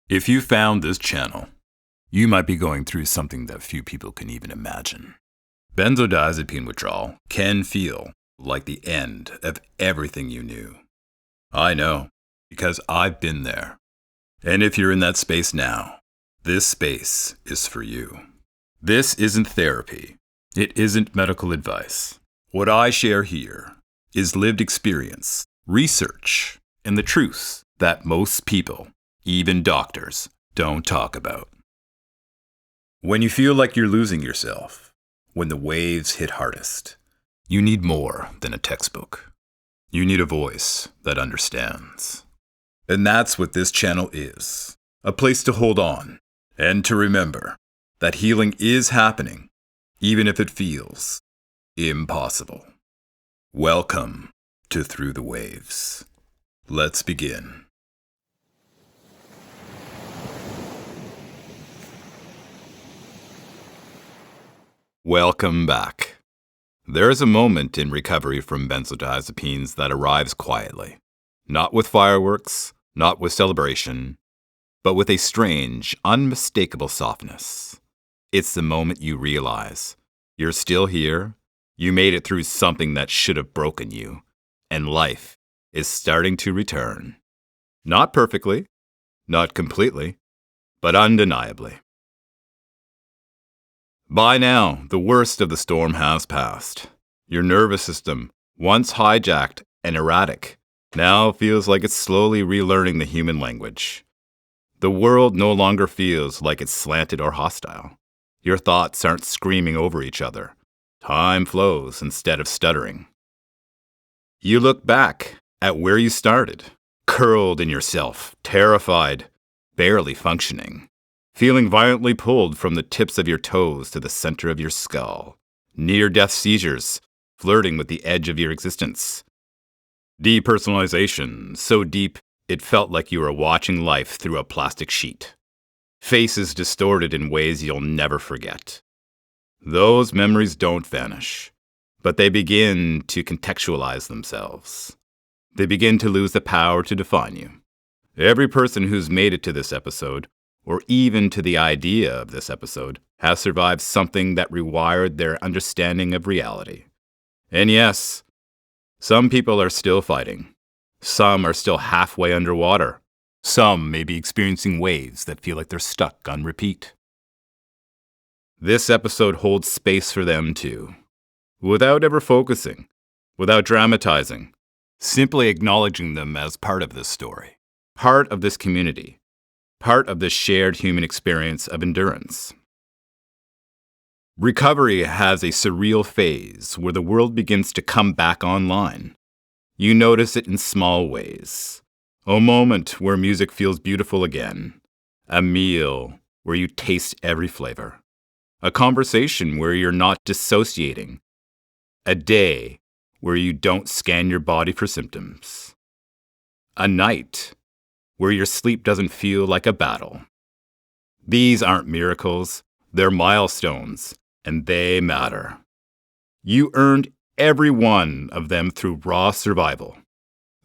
If you found this channel, you might be going through something that few people can even imagine. Benzodiazepine withdrawal can feel like the end of everything you knew. I know, because I've been there. And if you're in that space now, this space is for you. This isn't therapy. It isn't medical advice. What I share here is lived experience, research, and the truth that most people, even doctors, don't talk about. When you feel like you're losing yourself, when the waves hit hardest, you need more than a textbook. You need a voice that understands. And that's what this channel is. A place to hold on and to remember that healing is happening, even if it feels impossible. Welcome to Through the Waves. Let's begin. Welcome back. There is a moment in recovery from benzodiazepines that arrives quietly, not with fireworks, not with celebration, but with a strange, unmistakable softness. It's the moment you realize you're still here, you made it through something that should have broken you, and life is starting to return. Not perfectly, not completely, but undeniably. By now, the worst of the storm has passed. Your nervous system, once hijacked and erratic, now feels like it's slowly relearning the human language. The world no longer feels like it's slanted or hostile. Your thoughts aren't screaming over each other. Time flows instead of stuttering. You look back at where you started, curled in yourself, terrified, barely functioning, feeling violently pulled from the tips of your toes to the center of your skull, near-death seizures, flirting with the edge of your existence. Depersonalization, so deep it felt like you were watching life through a plastic sheet. Faces distorted in ways you'll never forget. Those memories don't vanish, but they begin to contextualize themselves. They begin to lose the power to define you. Every person who's made it to this episode, or even to the idea of this episode, has survived something that rewired their understanding of reality. And yes, some people are still fighting. Some are still halfway underwater. Some may be experiencing waves that feel like they're stuck on repeat. This episode holds space for them too. Without ever focusing, without dramatizing, simply acknowledging them as part of this story, part of this community, part of this shared human experience of endurance. Recovery has a surreal phase where the world begins to come back online. You notice it in small ways. A moment where music feels beautiful again. A meal where you taste every flavor. A conversation where you're not dissociating. A day where you don't scan your body for symptoms. A night where your sleep doesn't feel like a battle. These aren't miracles, they're milestones, and they matter. You earned every one of them through raw survival.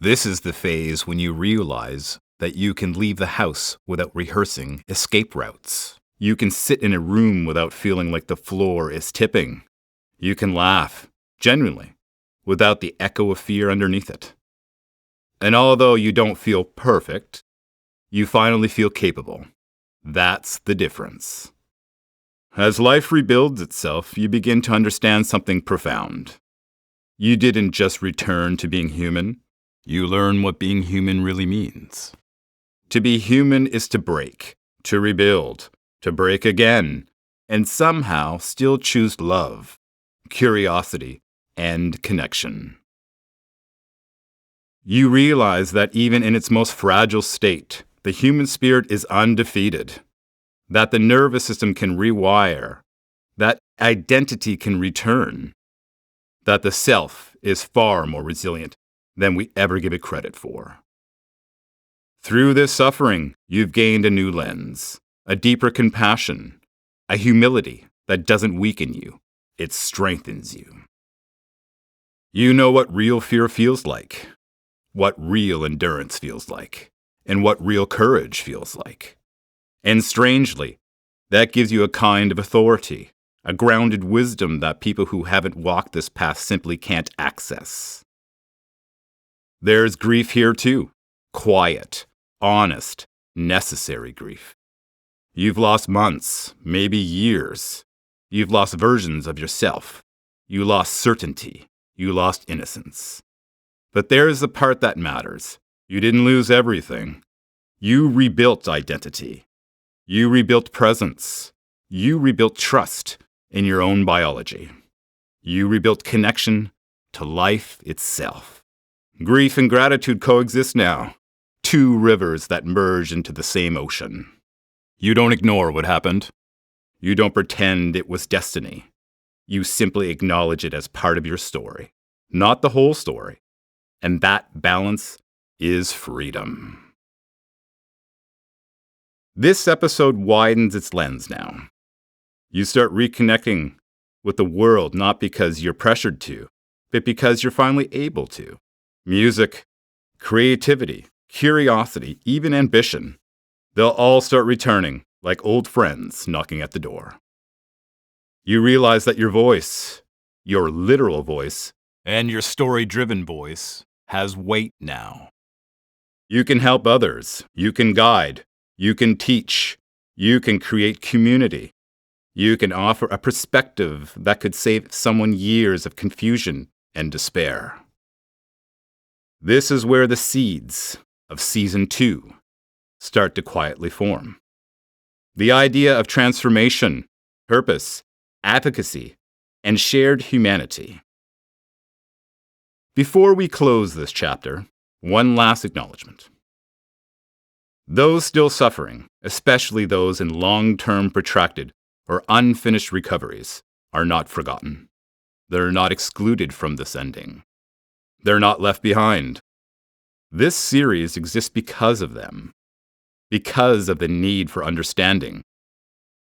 This is the phase when you realize that you can leave the house without rehearsing escape routes. You can sit in a room without feeling like the floor is tipping. You can laugh, genuinely, without the echo of fear underneath it. And although you don't feel perfect, you finally feel capable. That's the difference. As life rebuilds itself, you begin to understand something profound. You didn't just return to being human. You learn what being human really means. To be human is to break, to rebuild, to break again, and somehow still choose love, curiosity, and connection. You realize that even in its most fragile state, the human spirit is undefeated, that the nervous system can rewire, that identity can return, that the self is far more resilient than we ever give it credit for. Through this suffering, you've gained a new lens, a deeper compassion, a humility that doesn't weaken you, it strengthens you. You know what real fear feels like, what real endurance feels like, and what real courage feels like. And strangely, that gives you a kind of authority, a grounded wisdom that people who haven't walked this path simply can't access. There's grief here too. Quiet, honest, necessary grief. You've lost months, maybe years. You've lost versions of yourself. You lost certainty. You lost innocence. But there's the part that matters. You didn't lose everything. You rebuilt identity. You rebuilt presence. You rebuilt trust in your own biology. You rebuilt connection to life itself. Grief and gratitude coexist now. Two rivers that merge into the same ocean. You don't ignore what happened. You don't pretend it was destiny. You simply acknowledge it as part of your story, not the whole story. And that balance is freedom. This episode widens its lens now. You start reconnecting with the world not because you're pressured to, but because you're finally able to. Music, creativity, curiosity, even ambition, they'll all start returning like old friends knocking at the door. You realize that your voice, your literal voice, and your story-driven voice has weight now. You can help others. You can guide. You can teach. You can create community. You can offer a perspective that could save someone years of confusion and despair. This is where the seeds of Season 2 start to quietly form. The idea of transformation, purpose, advocacy, and shared humanity. Before we close this chapter, one last acknowledgement. Those still suffering, especially those in long-term protracted or unfinished recoveries, are not forgotten. They're not excluded from this ending. They're not left behind. This series exists because of them, because of the need for understanding,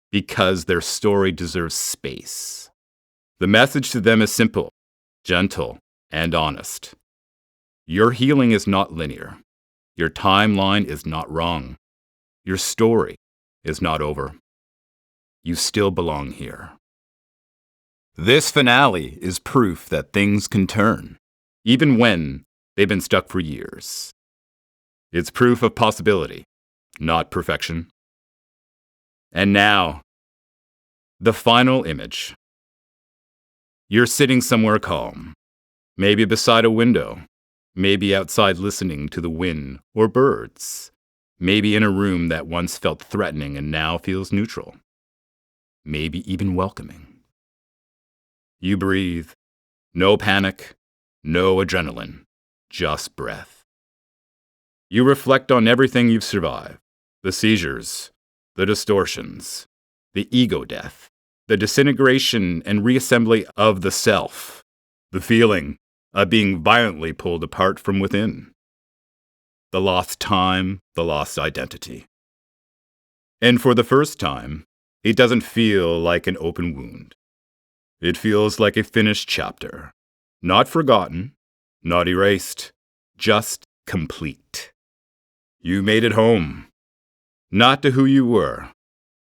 because their story deserves space. The message to them is simple, gentle, and honest. Your healing is not linear. Your timeline is not wrong. Your story is not over. You still belong here. This finale is proof that things can turn, even when they've been stuck for years. It's proof of possibility, not perfection. And now, the final image. You're sitting somewhere calm, maybe beside a window, maybe outside listening to the wind or birds, maybe in a room that once felt threatening and now feels neutral, maybe even welcoming. You breathe, no panic, no adrenaline, just breath. You reflect on everything you've survived, the seizures, the distortions, the ego death, the disintegration and reassembly of the self, the feeling of being violently pulled apart from within, the lost time, the lost identity. And for the first time, it doesn't feel like an open wound. It feels like a finished chapter, not forgotten, not erased, just complete. You made it home, not to who you were,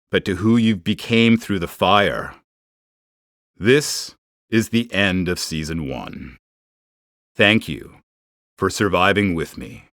but to who you became through the fire. This is the end of Season 1. Thank you for surviving with me.